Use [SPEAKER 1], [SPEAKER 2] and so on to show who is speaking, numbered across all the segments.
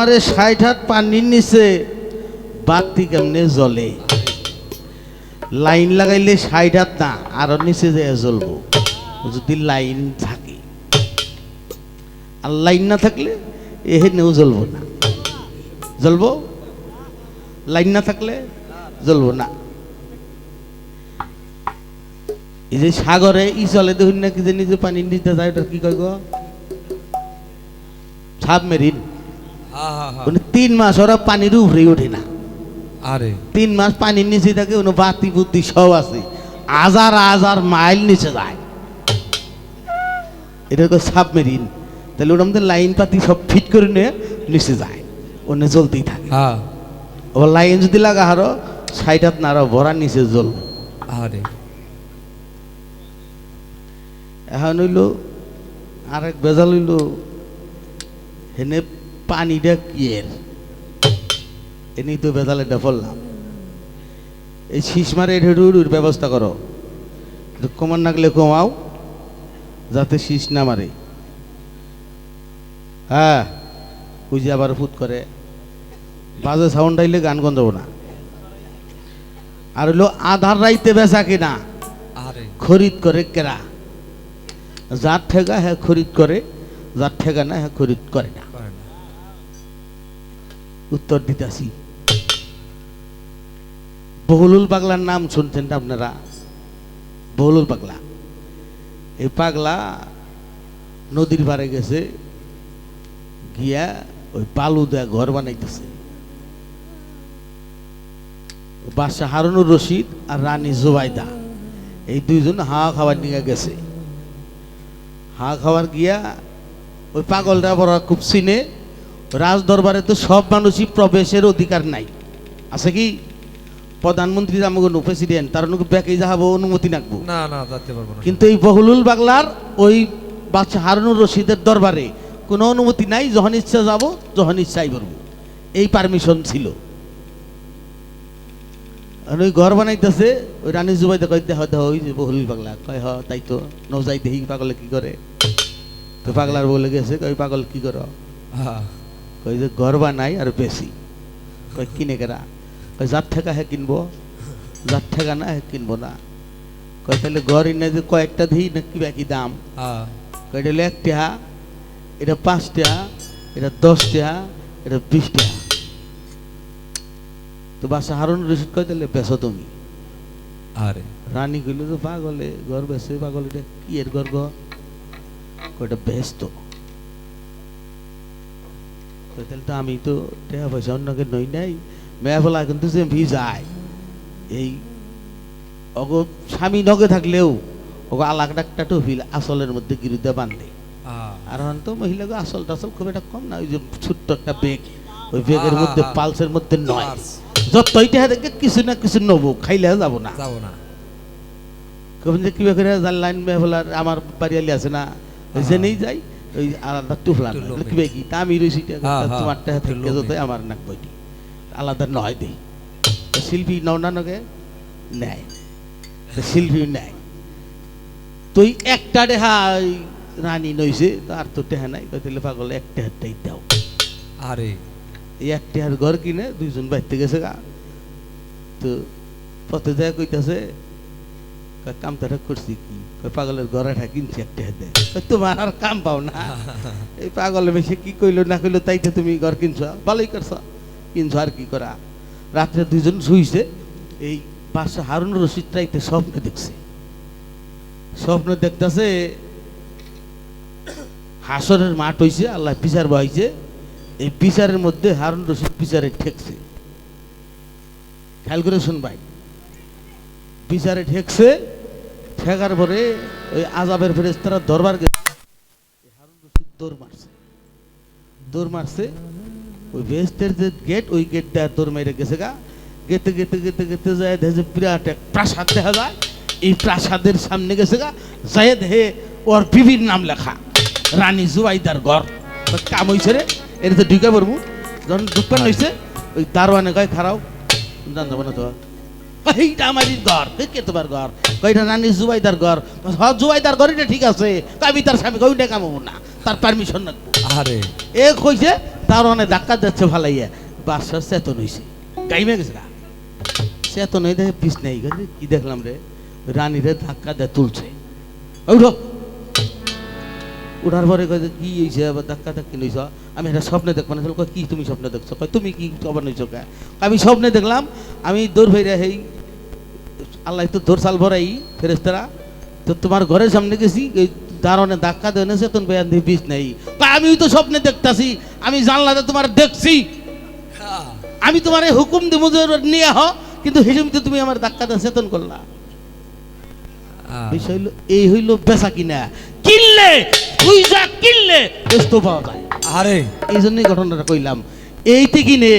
[SPEAKER 1] আমারে ৬০ হাত পানির নিচে বাতি কেমনে জ্বলে? লাইন লাগাইলে ৬০ হাত না, আরো নিচে যেয়ে জ্বলবো যদি লাইন থাকে। আর লাইন না থাকলে এখানেও জ্বলবো না। জ্বলবো? লাইন না থাকলে জ্বলবো না। এই যে সাগরে ই চলে দেখুন না, কি জানি যে পানির নিচে যায়, ওটা কি কয় গো? সাবমেরিন। ৩ মাস ওরা পানির উপরে ওঠে না।
[SPEAKER 2] আরে
[SPEAKER 1] ৩ মাস পানির নিচে থাকে, কোনো বাতি বুদ্ধি সব আছে, হাজার হাজার মাইল নিচে যায়। এটা তো সাবমেরিন। তাহলে ওর মধ্যে লাইন পাতি সব ফিট করে নিয়ে নিচে যায়, ওনে জ্বলতেই থাকে। আবার লাইন যদি লাগা হারো ৬০ হাত না, আরো ভরা নিচে জ্বলবো।
[SPEAKER 2] আরে
[SPEAKER 1] এখন হইল আরেক বেজাল হইল, হেনে পানিটা কিয়ের এনেই তো বেজাল এটা ফললাম। এই শীষ মারে হেঁটুর ব্যবস্থা করো, কমান নাগলে কমাও, যাতে শীষ না মারে। হ্যাঁ, ওই যে আবার ফুট করে বাজে সাউন্ড আইলে গান গন্ধ না। আর হইলো আধার রাইতে বেচা কিনা খরিদ করে কেরা, যার ঠেকা হ্যাঁ খরিদ করে, যার ঠেকা না হ্যাঁ খরিদ করে না। উত্তর দিতেছি। বহলুল পাগলার নাম শুনছেন আপনারা? বহলুল পাগলা, এই পাগলা নদীর পাড়ে গেছে, গিয়া ওই বালু দেয়া ঘর বানাইতেছে। বাদশাহ হারুনুর রশিদ আর রানী জুবাইদা এই দুইজন হাওয়া খাবার নিয়ে গেছে। হাওয়া খাবার গিয়া ওই পাগলটা বড় খুব চিনে। রাজ দরবারে তো সব মানুষই প্রবেশের অধিকার নাই, আছে কি? প্রধানমন্ত্রী আমাকে প্রেসিডেন্ট, তার ব্যাকে যাবো অনুমতি নাকবো
[SPEAKER 2] না, না যেতে পারবো না।
[SPEAKER 1] কিন্তু এই বহলুল পাগলার ওই বাদশাহ হারুনুর রশিদের দরবারে কোনো অনুমতি নাই, যখন ইচ্ছা যাব, যখন ইচ্ছাই করবো, এই পারমিশন ছিল। ওই ঘর বানাইতেছে, ওই রানী জুবাইদা কইতে হয় ওই যে বহলুল পাগলা কয় হ তাই তো নজাই দেখি পাগলে কি করে। তো পাগলার বলে গেছে, ওই পাগল কি করো? কই যে ঘর বানাই আর বেশি। কই কিনে কেরা? কই যার ঠেকা হ্যাঁ কিনবো, যার ঠেকা না হ্যাঁ কিনবো না। কই তাহলে ঘর ইনে যে কয়েকটা দিই না, কি একই দাম? কই এটা ১ টাকা, এটা ৫ টাকা, এটা ১০ টাকা, এটা ২০ টাকা। তো বাদশাহ হারুনুর রশিদ কয় তাহলে বেচো তুমি।
[SPEAKER 2] আরে
[SPEAKER 1] রানী কইল তো পাগলে ঘর বেছে, পাগল এটা কি এর ঘর গো? কয়টা ব্যস্ত। তাহলে তো আমি তো টাকা পয়সা অন্যকে নই নাই, মেয়া ফেলা কিন্তু যে ভি যায়, এই অগ স্বামী নগে থাকলেও ওগো আলাক একটা টফিল আসলের মধ্যে গিরুদে বাঁধে। আর এখন তো মহিলাকে আসল টাসল খুব একটা কম না, ওই যে ছোট্ট একটা বেগ, ওই বেগের মধ্যে পালসের মধ্যে নয়, যতই টাকা দেখে কিছু না কিছু নেবো, খাইলে যাবো না। যে কিবা করে লাইন মেয়ে ফেলার আমার বাড়ি আলি আছে না, জেনেই যাই ওই আলাদা টুফলা কিবা কি তা আমি রয়েছি, তোমার টাকা থেকে যত আমার নাক বইটি আলাদা নয় দেই। শিল্পী নৌনানকে নেয়, শিল্পী নেয়। তো একটা টেহা রানী নইছে, আর তো টেহা নাই, তাহলে পাগল ১ টাকাটাই দাও।
[SPEAKER 2] আরে
[SPEAKER 1] এই ১ টাকার ঘর কিনে দুইজন বাইতে গেছে গা। তো পথে যায় কইতাছে কামটা করছি কি? পাগলের ঘরেটা কিনছি ১ টাকা দেয়। তোমার আর কাম পাও না, এই পাগলে বেশি কি কইলো না কইলো তাই তো তুমি ঘর কিনছ, ভালোই করছ, কিনছো আর কি করা। রাত্রে দুইজন শুইছে, এই বাদশাহ হারুনুর রশিদ রাইতে স্বপ্ন দেখছে। স্বপ্ন দেখতেছে হাসরের মাঠ হইছে, আল্লাহ বিচার বহাইছে, এই বিচারের মধ্যে হারুনুর রশিদ বিচারে ঠেকছে। খেয়াল করে শুনবাই, বিচারে ঠেকছে, ঠেকার পরে ওই আযাবের ফেরেশতারা দরবার গেছে, হারুন রশিদ দৌড় মারছে, ওই বেহেশতের যে গেট, ওই গেট দেওয়ার দৌড় মেরে গেছে গা। গেতে গেতে গেতে গেতে যায় দেখে বিরাট এক প্রাসাদ দেখা যায়। এই প্রাসাদের সামনে গেছে গা, যায় দেখে ওর বিবির নাম লেখা, রানী জুবাইদার ঘর। কাম হইছে রে, এর তো ঢুকে পড়বো। যখন ঢুকবেন হয়েছে, ওই দারোয়ানে কয় খারাও, জান যাবো না তো, এইটা আমারই ঘর। কে তোমার ঘর? কয়টা রানী জুবাইদার ঘর। জুবাইদার ঘর, এটা ঠিক আছে, আমি তার স্বামী ওইটা কামাবো না, তার পারমিশন রাখবো।
[SPEAKER 2] আরে
[SPEAKER 1] এ কইছে তার অনেক ধাক্কা যাচ্ছে ভালাইয়া বাসার চেতন হয়েছে গাইমে গেছে না চেতন হয়ে দেখে পিস নেই কি দেখলাম রে রানীরে ধাক্কা দিয়ে তুলছে উঠো উঠার পরে কয় যে, কি হয়েছে আবার ধাক্কা ধাক্কি নইছ আমি এটা স্বপ্নে দেখবো না কয়, কি তুমি স্বপ্নে দেখছো কয় তুমি কি খবর নইছ কে আমি স্বপ্নে দেখলাম আমি দৌড় ভাইরা হেই আল্লাহ তো দৌড় সাল ভরাই ফেরেস্তারা তো তোমার ঘরের সামনে গেছি এই দারণে ধাক্কা দেয় না চেতন বেয়ান দিয়ে বিষ নেই আমি তো স্বপ্নে দেখতাছি আমি জানলাতে তোমার দেখছি আমি তোমার এই হুকুম দিব যে নিয়ে হ কিন্তু হিসেবে তো তুমি আমার ধাক্কা দিয়ে চেতন করলা বিষয় হইলো এই হইল বেচা কিনা কিনলে তুই যা কিনলে ব্যস্ত পাওয়া যায়
[SPEAKER 2] আরে
[SPEAKER 1] এই জন্যই ঘটনাটা কইলাম এইতে কিনে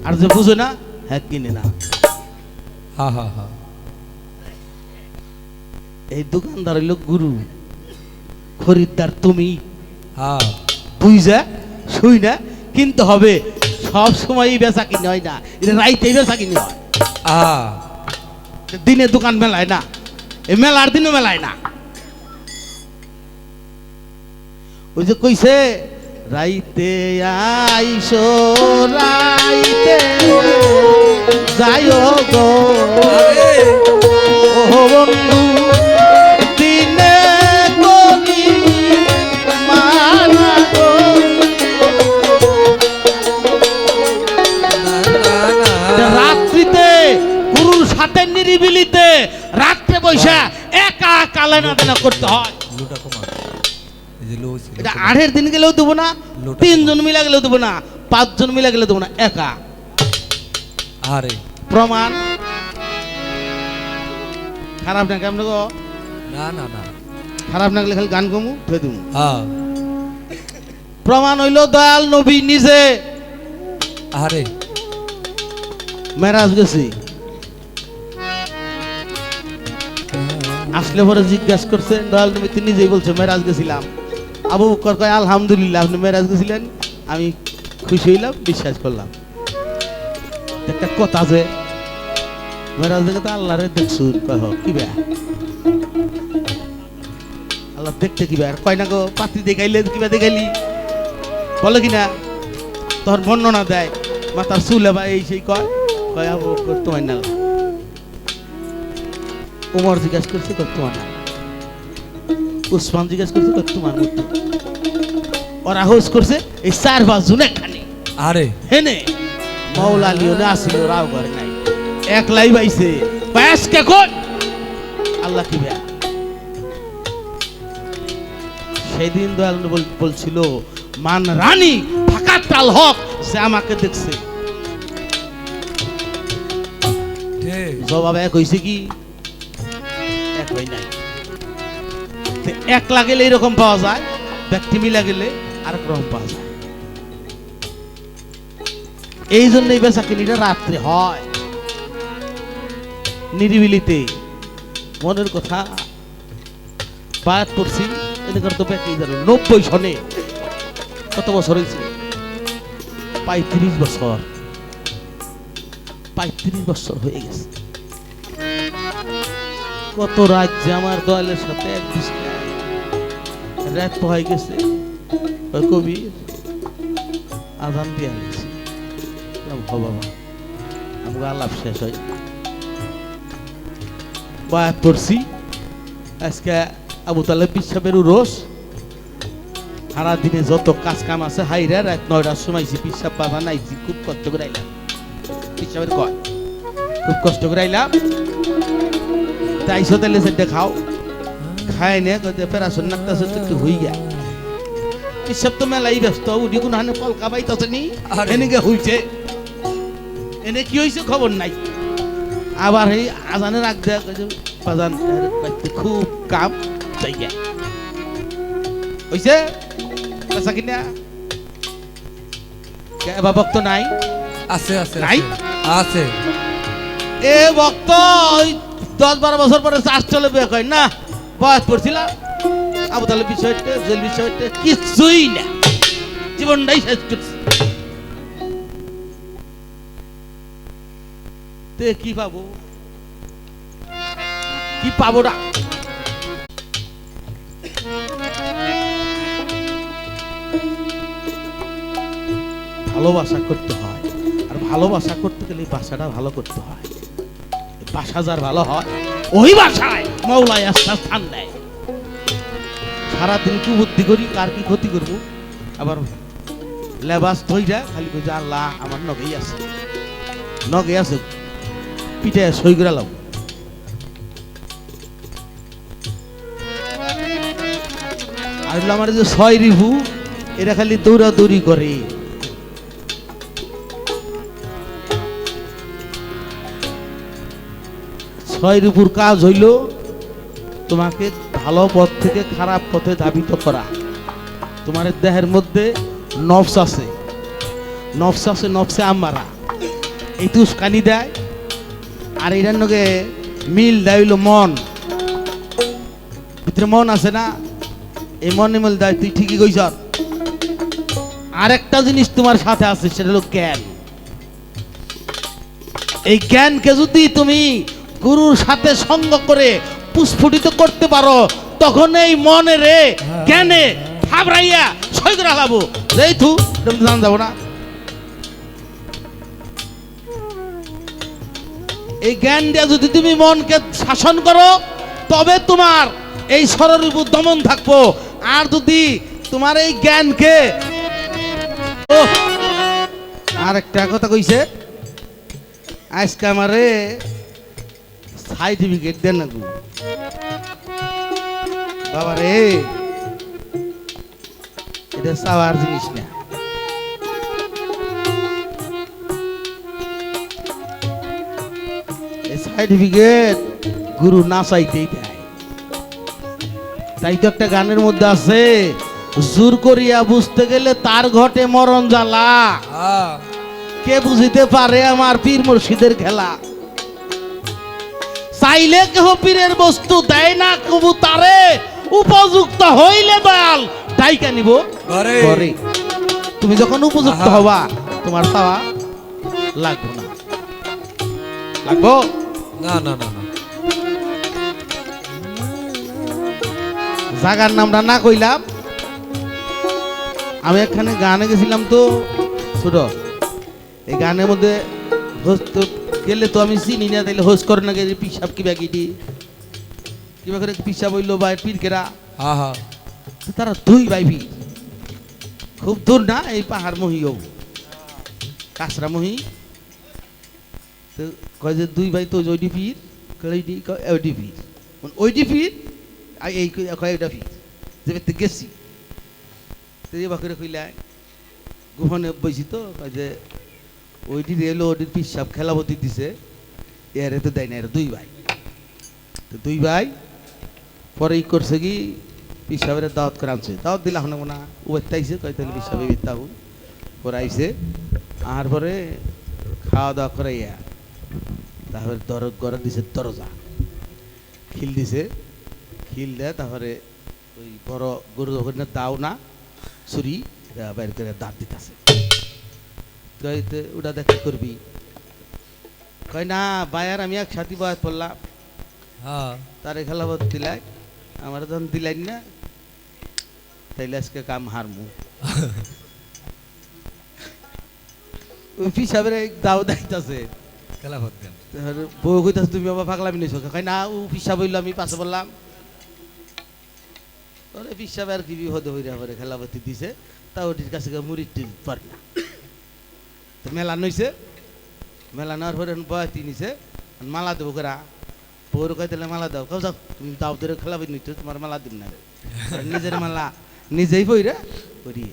[SPEAKER 1] আর যে বুঝে না হ্যাঁ কিনে না
[SPEAKER 2] হা হা হা
[SPEAKER 1] এই দোকানদার হইল গুরু খরিদ্দার তুমি
[SPEAKER 2] হ্যাঁ
[SPEAKER 1] বুঝা শুই না কিনতে হবে সব সময় বেচা কিনে হয় না এটা রাইতেই বেচা কিনে হয় দিনে দোকান মেলায় না এই মেলার দিনও মেলায় না ওই যে কইছে রাইতে আইসো রাইতে যাইও গো ও বন্ধু দিনে গলি মানা গো রাত্রিতে গুরুর সাথে নিরিবিলিতে রাত্রে বৈশা একা কালেনা দেনা করতে হয়
[SPEAKER 2] লোটা কমা এই যে লো ছিল
[SPEAKER 1] এটা 8 দিন গেলেও দেবো না
[SPEAKER 2] লোটা
[SPEAKER 1] 3 জন মিলা গেলেও দেবো না 5 জন মিলা গেলেও দেবো না একা
[SPEAKER 2] আরে
[SPEAKER 1] প্রমাণ খারাপ না কেমন গো
[SPEAKER 2] না না না
[SPEAKER 1] খারাপ না গেলে খালি গান কমু ধুয়ে দেবো
[SPEAKER 2] হ্যাঁ
[SPEAKER 1] প্রমাণ হইল দয়াল নবী নিজে
[SPEAKER 2] আরে
[SPEAKER 1] মেরাজ গেছি আসলে পরে জিজ্ঞাসা করছে দয়াল নবী তিনি নিজেই বলছে মেরাজ গেছিলাম আবু বকর কয় আলহামদুলিল্লাহ আপনি মেরাজ গেছিলেন আমি খুশি হইলাম বিশ্বাস করলাম একটা কথা যে মেরাজ দেখে তো আল্লাহরে দেখছুন কয় হ কি বে আল্লাহ দেখতে কি বে আর কয় না গো পাত্রী দেখাইলে কিবা দেখাইলি বলে কিনা তোর বর্ণনা দেয় মাথার চুলে বা এই সেই কয় কয় আবু বকর তোমার না উমর জিজ্ঞাসা করছে কয় তোমার না উসমান জিজ্ঞাসা করছে কয় তোমার মতো ওরা হোস করছে এই 4-5 জন একখানে
[SPEAKER 2] আরে
[SPEAKER 1] হেনে মাওলা লিওনে আসিল রাও ঘরে নাই একলাই বাইছে ব্যাস কে কোন আল্লাহ কি বেয়া সেদিন দয়াল বলছিল মান রানী ফাঁকা তাল হক সে আমাকে দেখছে
[SPEAKER 2] ঠিক
[SPEAKER 1] জবাব এক হইছে কি এক হয় নাই তো একলা গেলে এরকম পাওয়া যায় ব্যক্তি মিলা গেলে আরেক রকম পাওয়া যায় এই জন্যই বেচা কিনিটা রাত্রে হয় নিরিবিলিতে মনের কথা বায়াত করছি এদিকে তো ব্যাকি জানো 90 সনে কত বছর হয়েছে 35 বছর 35 বছর হয়ে গেছে কত রাত যে আমার দয়ালের সাথে এক বিছনায় রাত তো হয়ে গেছে ওই কবি আজান দিয়ে আনিছে বাবা আমাকে আলাপ শেষ হয় বায়াত করছি আজকে আবু তালেব পিসাবের রোজ সারা দিনে যত কাজ কাম আছে হাইরা রাত 9টার সময় পিসাব বাবা নাইছি খুব কষ্ট করে আইলাম পিসাবের কয় খুব কষ্ট করে আইলাম তাই সতেলে সেটা খাও খায় নে কইতে পেরাসন নাকতাছে তো একটু হই গা পিসাব তো মেলাই ব্যস্ত উনি কোন হানে পলকা পাইতাছে নি এনেকে হইছে এনে কি হইছে খবর নাই আবার এই আজানের আগ দেয়া কইছে বাজান খুব কাম চাইয়া হইছে পেশা কিনা কে ভক্ত নাই
[SPEAKER 2] আছে আছে
[SPEAKER 1] নাই?
[SPEAKER 2] আছে
[SPEAKER 1] এ ভক্ত 10-12 বছর পরে চাষ চলে বিয়ে কয় না বয়স পড়ছিলাম আবু তালেব বিষয়টা জেল বিষয়টা কিছুই না জীবনটাই শেষ করছে তে কি পাবো কি পাবো না ভালোবাসা করতে হয়, আর ভালোবাসা করতে গেলে এই বাসাটা ভালো করতে হয়। এই বাসা যার ভালো হয় ওই বাসায় মৌলাই আস্থা স্থান দেয়। সারাদিন কি বুদ্ধি করি, কার কি ক্ষতি করবো, আবার লেবাস ধইরা খালি কই যে আল্লাহ আমার নগেই আছে, নগে আছে, পিঠে সই করে লাও। আর হলো আমার যে ছয় রিভু, এরা খালি দৌড়াদৌড়ি করে। ছয় রিপুর কাজ হইল তোমাকে ভালো পথ থেকে খারাপ পথে ধাবিত করা। তোমার দেহের মধ্যে নফস আছে, নফস আছে, নফসে আমারা এই তো উস্কানি দেয়। আর এটার নগে মিল দেয় হইল মন, ভিতরে মন আছে না, এই মনে মিল দেয় তুই ঠিকই কইছ। আর একটা জিনিস তোমার সাথে আছে, সেটা হলো জ্ঞান। এই জ্ঞানকে যদি তুমি গুরুর সাথে সঙ্গ করে পুস্ফুটিত করতে পারো, তখন এই মনে রে জ্ঞানে থাবড়াইয়া সই করে হালাবো। এই থু জান যাবো না। এই জ্ঞান দিয়ে যদি তুমি মনকে শাসন করো, তবে তোমার এই সরলরূপ দমন থাকবো। আর যদি তোমার এই জ্ঞানকে, আর একটা কথা কইছে, আজকে আমারে সার্টিফিকেট দেন না গো বাবা রে, এটা চাওয়ার জিনিস না। এই সার্টিফিকেট গুরু না চাইতেই দেয়। তাই তো একটা গানের মধ্যে আছে, জোর করিয়া বুঝতে গেলে তার ঘটে মরণ জ্বালা, কে বুঝিতে পারে আমার পীর মুর্শিদের খেলা। চাইলে কেহ পীরের বস্তু দেয় না কবু তারে, উপযুক্ত হইলে দয়াল ডাইকা নিব ঘরে। তুমি যখন উপযুক্ত হবা, তোমার চাওয়া লাগবো না। লাগবো
[SPEAKER 2] না না না না।
[SPEAKER 1] জাগার নামটা না কইলাম, আমি এখানে গানে গেছিলাম তো ছোট, এই গানের মধ্যে হোস্ট গেলে তো আমি চিনি না, তাইলে হোস্ট করে না গেলে পিসাব কি ব্যাগিটি কিবা করে পিসাব হইলো বা পীরকেরা, তারা দুই ভাই পীর, খুব দূর না, এই পাহাড় মহিও কাঁচরা মহি। তো কয় যে দুই ভাই তো ওইটি পীর, ওইটি পীর, ওইটি পীর এই কয় ওইটা পীর, যে গেছি তো এবার করে কইলা গোপনে বইছি তো, কয় যে ওইটি এলো, ওটির পিসাব খেলাবতী দিছে, এরে তো দেয় না, এরা দুই ভাই। তো দুই ভাই পরে ই করছে কি, পিসাবের দাওয়াত করে আনছে, দাওয়াত দিলা হন না, উবাইতে কয় তাহলে পিসাবে বিতাহ পরে আইসে। আর পরে খাওয়া দাওয়া করাইয়া তারপরে ঘরে দিছে দরজা, খিল দিছে, খিল দেয়। তারপরে ওই বড় গরু ওখানে দাও না ছুরি বাইর করে দাঁত দিতেছে, ওটা দেখা করবি, কয় না বায়ার আমি একসাথে বয়াত পড়লাম, তার খেলাবত দিলাই, আমার যখন দিলাই না, তাইলে আজকে কাম হারমু। ওই পিসাবের দাও দাইতাছে, বউ কইতাছে তুমি বাবা পাগলামি নিছো, কয় না ও পিসাব হইলো, আমি পাশে বললাম। ওরে পিসাব আর কি বিপদ হইরা পরে খেলাবতী দিছে, তা ওটির কাছে মুড়ি পারি না। তো মেলা নইছে, মেলা নেওয়ার পরে বয়াতি নিছে, মালা দেবো করা, বউর কয় তাহলে মালা দাও, কাউ যাও তুমি দাও ধরে খেলাবি নিচ্ছ, তোমার মালা দিন না, নিজের মালা নিজেই বইরা করি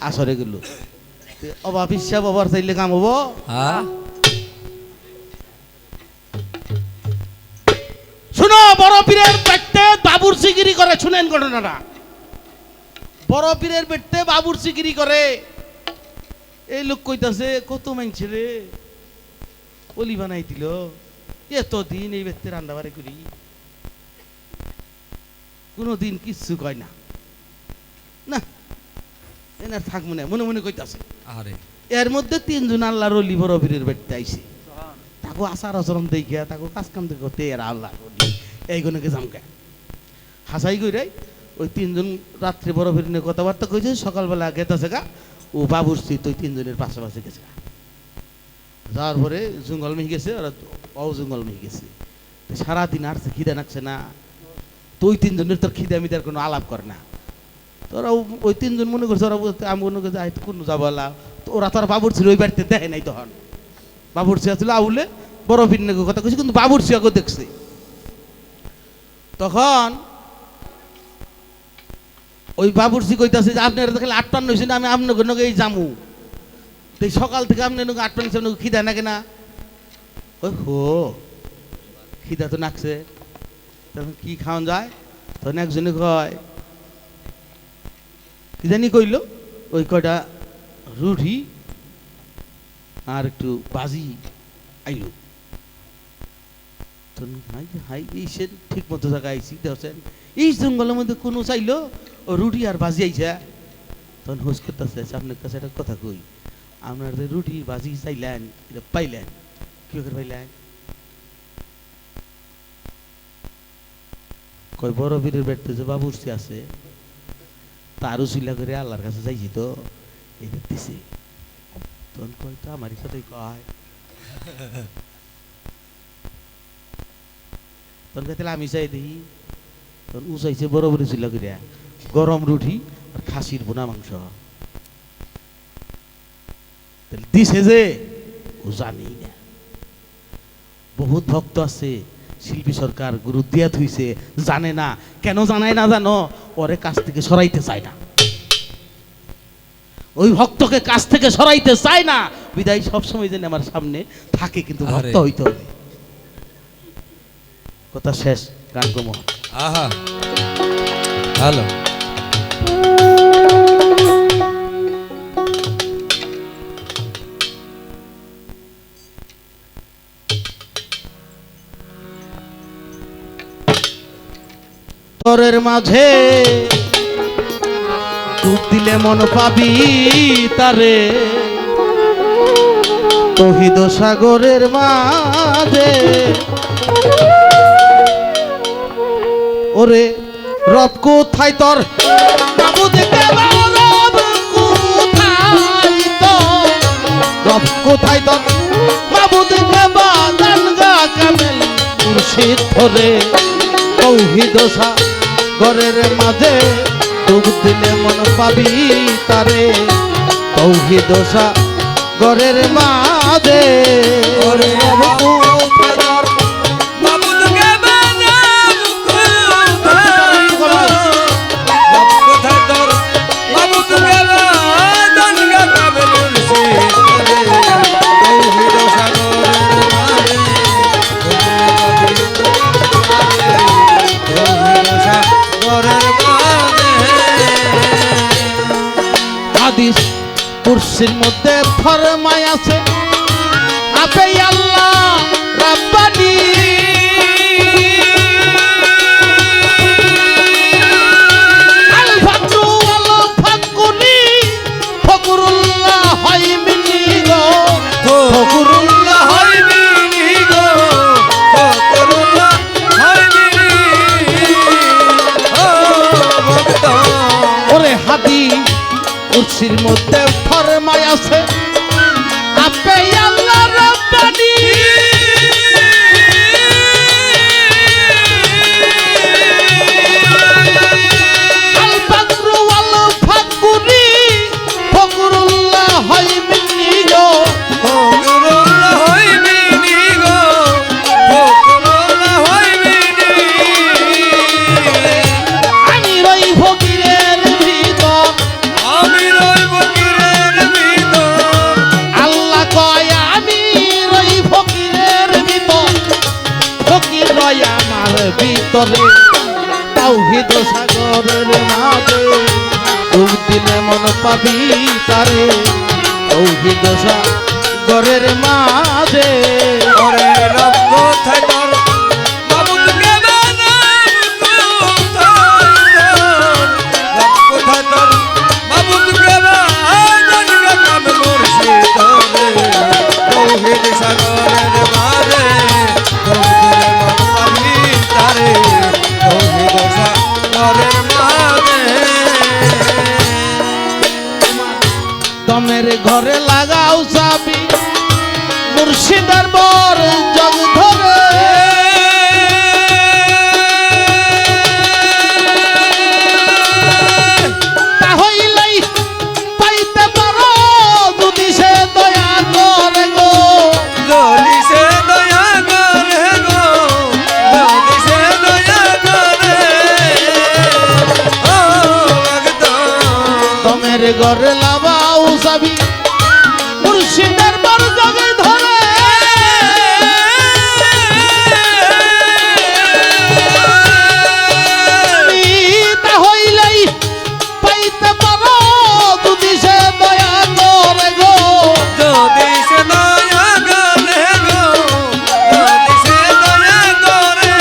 [SPEAKER 1] আসরে গেল। অবাব হিসাব অবার চাইলে কাম হবো। শুনো, বড় পীরের পেটে বাবুর সিগিরি করে, শুনেন ঘটনাটা। বড় পীরের পেটে বাবুর সিগিরি করে, এই লোক কইতাছে কত মানছে রে অলি বানাই দিল, এতদিন এই ব্যক্তি রান্না বাড়ি করি, কোনদিন কিচ্ছু কয় না, না এনার থাক মনে মনে মনে কইতাছে। এর মধ্যে তিনজন আল্লাহর অলি বড় পীরের বাড়িতে আইছে, তাকে আচার আচরণ দেখিয়া, তাকে কাজ কাম দেখতে এরা আল্লাহ এইগুলোকে জামকা হাসাই কইরাই ওই তিনজন রাত্রে বড় পীর নিয়ে কথাবার্তা কইছে। সকালবেলা গেতাছে গা, ও বাবুর্চি তো তিনজনের পাশাপাশি গেছে যাওয়ার পরে জঙ্গল মেয়ে গেছে ওরা জঙ্গল মেয়ে গেছে সারাদিন আসছে খিদে নাকছে না তো ওই তিনজনের তোর খিদে মিদার কোনো আলাপ করে না তোরা ওই তিনজন মনে করছে ওরা আমি মনে করছি কোনো যাবো আলাপ তো ওরা তো আর বাবুর্চি ওই বাড়িতে দেখে নাই তখন বাবুর্চি আসলে আউলে বড় ভিন্ন কথা কইছি কিন্তু বাবুর্চি আগে দেখছে তখন ওই বাবুর্চি কইতাছে যে আপনারা দেখলে 58 হয়েছে না আমি আপনার নগে এই জামু তো সকাল থেকে আপনি নগে 58 খিদা নাকি না ওই হো খিদা তো নাকছে তখন কি খাওয়ান যায় তখন একজনে কয় কি জানি কইল ওই কয়টা রুটি আর একটু বাজি আইলো হাই হাই এই সে ঠিক মতো জায়গায় আইসি দেখছেন এই জঙ্গলের মধ্যে কোনো চাইলো ও রুটি আর বাজি আইসা তখন হোস করতেছে আপনার কাছে একটা কথা কই আপনার যে রুটি বাজি চাইলেন এটা পাইলেন কি করে পাইলেন কয় বড় বীরের বেড়তে যে বাবুর্চি আছে তারও চিল্লা করে আল্লাহর কাছে যাইছি তো এটা দিছে তখন কয় তো আমার সাথে কয় তখন তাহলে আমি চাই দেখি তখন উ চাইছে বড় বড় চিল্লা করিয়া গরম রুটি আর খাসির বোনা মাংস দিছে যে ও জানি না বহুত ভক্ত আছে শিল্পী সরকার গুরু দিয়া থইছে জানে না কেন জানায় না জানো ওরে কাছ থেকে সরাইতে চায় না ওই ভক্তকে কাছ থেকে সরাইতে চায় না বিদায় সবসময় যেন আমার সামনে থাকে কিন্তু ভক্ত হইতে হবে কথা শেষ গান কম
[SPEAKER 2] আহা হ্যালো
[SPEAKER 1] তরের মাঝে ডুব দিলে মন পাবি তারে তহিদ সাগরের মাঝে ওরে রব কোথায় তোর রব কোথায় তোর মাবুদ কেবা গানগা কামেল মুর্শিদ ধরে তৌহিদ সাগরের মাঝে ডুব দিলে মন পাবি তারে তৌহিদ সাগরের মাঝে
[SPEAKER 2] ওরে
[SPEAKER 1] হাদিস কুরসির মধ্যে ফরমাই আছে আপে আল্লাহ রাব্বানি আল ফাকরু ওয়াল ফাকুনি ফকরুল্লাহ হয় মিনি গো ফকরুল্লাহ হয় মিনি গো
[SPEAKER 2] ফকরুল্লাহ হয় মিনি ও ভক্ত
[SPEAKER 1] ওরে হাদিস কুরসির মধ্যে ফরমাই আছে আপে আল্লাহ রাব্বানি আল ফাকরু ওয়াল ফাকুনি ফকরুল্লাহ হয় মিনি গো
[SPEAKER 2] ফকরুল্লাহ হয় মিনি গো ফকরুল্লাহ হয় মিনি
[SPEAKER 1] আমি রই ফকিরের ভিতর
[SPEAKER 2] আমি রই ফকিরের ভিতর
[SPEAKER 1] আল্লাহ কয় আমি রই ফকিরের ভিতর ফকির রয় আমার ভিতরে তাওহীদ সাগরের মাঝে ডুব দিলে মন পাবি তারে তাওহীদ সাগরের মাঝে
[SPEAKER 2] ওরে রব কোথায় তোর মাবুদ কে বানাম কোথায় তোর মাবুদ কে বানাম কাম মুর্শিদ রে তৌহিদ সাগরের মাঝে তৌহিদ মন পাবি তারে তৌহিদ সাগরের মাঝে
[SPEAKER 1] ঘরে লাগাও চাবি মুর্শিদার বর জগ ধরে তা হইলেই পাইতে পারো যদি সে দয়া করে গো
[SPEAKER 2] যদি সে দয়া করে গো, যদি সে দয়া করে, ও ভক্ত।
[SPEAKER 1] তমের ঘরে লাগাও চাবি মুর্শিদার বর জগ ধরে তা হইলেই পাইতে পারো যদি সে দয়া করে গো
[SPEAKER 2] যদি সে দয়া করে গো, যদি সে দয়া করে,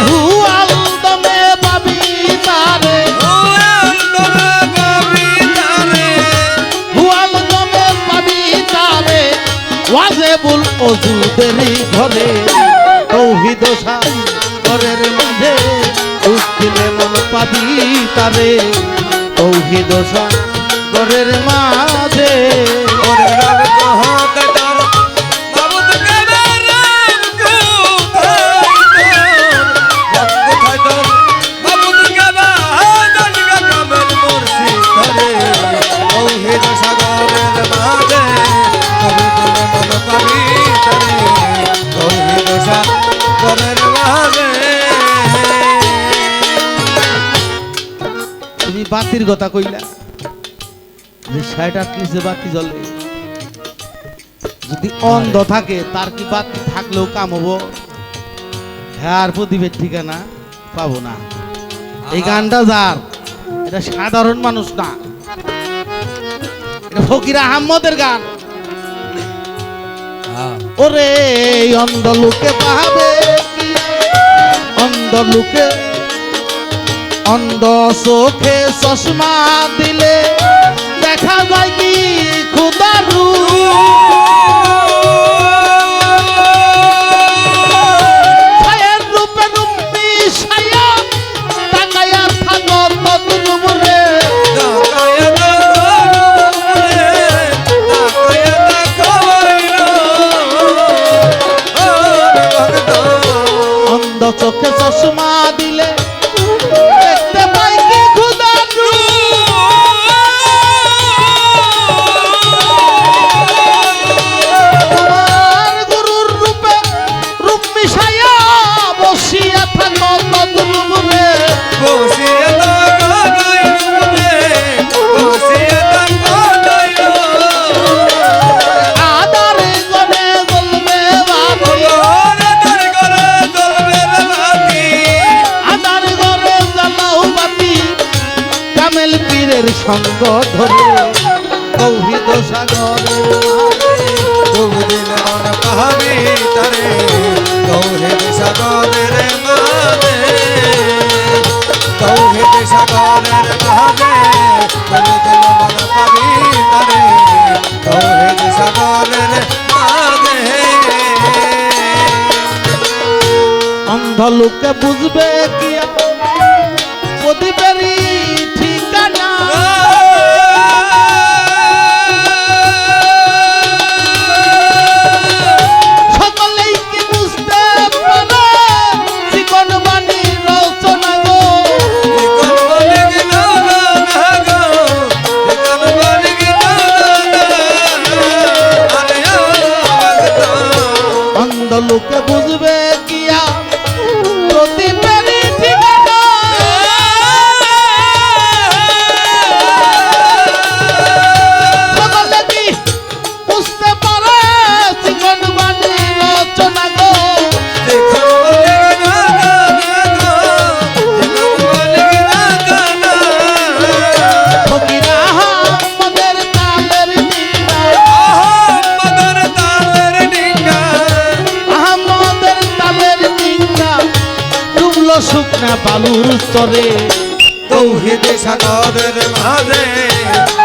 [SPEAKER 1] হুয়াল দমে পাবি তারে
[SPEAKER 2] ও আন্দোলন কবিতারে,
[SPEAKER 1] হুয়াল দমে পাবি তারে ওয়াজেবুল ওজুদেরই ঘরে তৌহিদ ঘরের মাঝে উঠলে মন পাবি তারে তৌহিদ ঘরের মাঝে
[SPEAKER 2] ওরে রব কহত তোর, মাবুদ কেবার রাম কোথায় তোর, মাবুদ কেবার জানিগা কামেল মুর্শিদ ধরে, তৌহিদ সাগরের মাঝে, তবে মন পাবি তারে, তৌহিদ সাগরের মাঝে।
[SPEAKER 1] তুমি বাতির কথা কইলা যে ৬০ নিচে বাতি জ্বলে যদি অন্ধ থাকে তার কি বাতি থাকলেও কাম হবো হ্যাঁ প্রদীপের ঠিকানা পাবো না এই গানটা যার এটা সাধারণ মানুষ না এটা ফকির আহমদের গান ওরে এই অন্ধ লোকে পাবে কি অন্ধ লোকে অন্ধ চোখে চশমা দিলে দেখা যায় কি খুদার ছায়ের রূপে রূপী ছায়া তাকায়া থাকো তদরূপ রে অন্ধ চোখে চশমা দিলে দেখতে পাই কি খুদার তোমার গুরুর রূপে রূপ মিশাইয়া বসিয়া থাকো তদরূপ রে আদারে গনে বলবে বাতি আদার ঘরে জ্বালাও বাতি কামেল পীরের সঙ্গ ধরে তৌহিদ সাগরের অন্ধ লোকে বুঝবে কি প্রদীপেরই ঠিকানা সকলেই কি বুঝতে পারে জীবন বাণী রচনা গো অন্ধ লোকে বুঝবে কিয়া প্রদীপেরই ঠিকানা সকলে কি বুঝতে পারে জীবন বাণী রচনা গো ফকির আহমদের তালের নিন্দা আহমদের তালের নিন্দা ডুবলো শুকনা বালুর স্তরে
[SPEAKER 2] তৌহিদ সাগরের মাঝে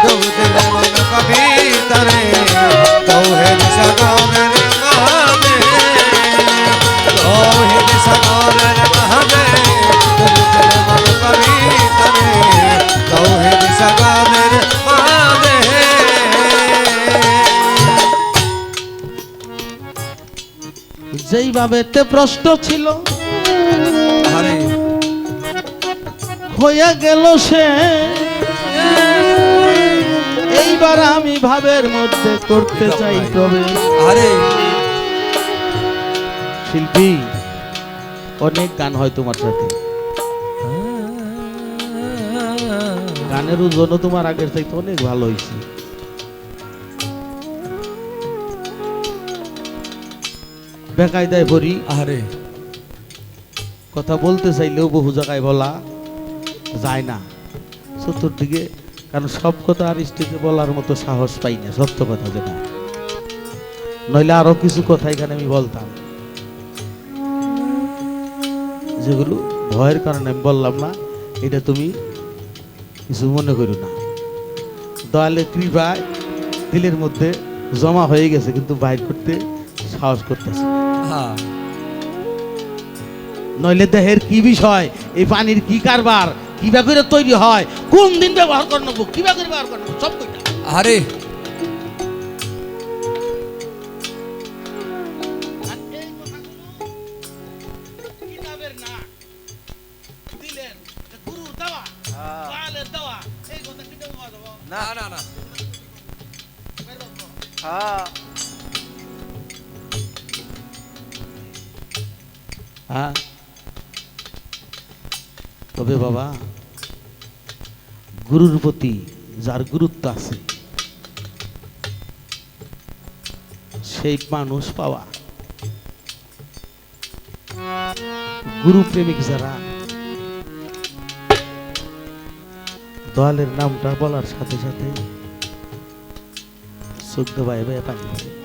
[SPEAKER 2] তৌহিদ মন কবিতারে তৌহিদ সাগরের মাঝে তৌহিদ সাগরের মাঝে তৌহিদ মন কবিতারে তৌহিদ সাগরের মাঝে
[SPEAKER 1] কিভাবে তে প্রশ্ন ছিল
[SPEAKER 2] আরে
[SPEAKER 1] হইয়া গেল সে এইবার আমি ভাবের মধ্যে করতে চাই তবে
[SPEAKER 2] আরে
[SPEAKER 1] শিল্পী অনেক গান হয় তোমার সাথে গানের ওজনও তোমার আগের চাইতে অনেক ভালো হয়েছে বেকায়দায় পড়ি
[SPEAKER 2] আরে
[SPEAKER 1] কথা বলতে চাইলেও বহু জায়গায় বলা যায় না চতুর্দিকে কারণ সব কথা আর স্টেজে বলার মতো সাহস পাই না সত্য কথা যেটা নইলে আরো কিছু কথা এখানে আমি বলতাম যেগুলো ভয়ের কারণে আমি বললাম না এটা তুমি কিছু মনে করো না দয়ালে কৃপায় দিলের মধ্যে জমা হয়ে গেছে কিন্তু বাইর করতে সাহস করতেছে
[SPEAKER 2] হ্যাঁ
[SPEAKER 1] নইলে দেহের কি বিষয় এই পানির কি কারবার কিভাবে করে তৈরি হয় কোন দিন ব্যবহার করে নেবো কিভাবে করে ব্যবহার করে নেবো সব কইটা
[SPEAKER 2] আরে
[SPEAKER 1] আর এই কথাগুলো কিতাবের না দিলের গুরুর দেওয়া দয়ালের দেওয়া এই কথা কিতাবে পাওয়া যাবে
[SPEAKER 2] না না না
[SPEAKER 1] হ্যাঁ তবে বাবা গুরুর প্রতি যার গুরুত্ব আছে সেই মানুষ পাওয়া গুরু প্রেমিক যারা দয়ালের নামটা বলার সাথে সাথে চোখ ভাই ভাই পানি পড়ে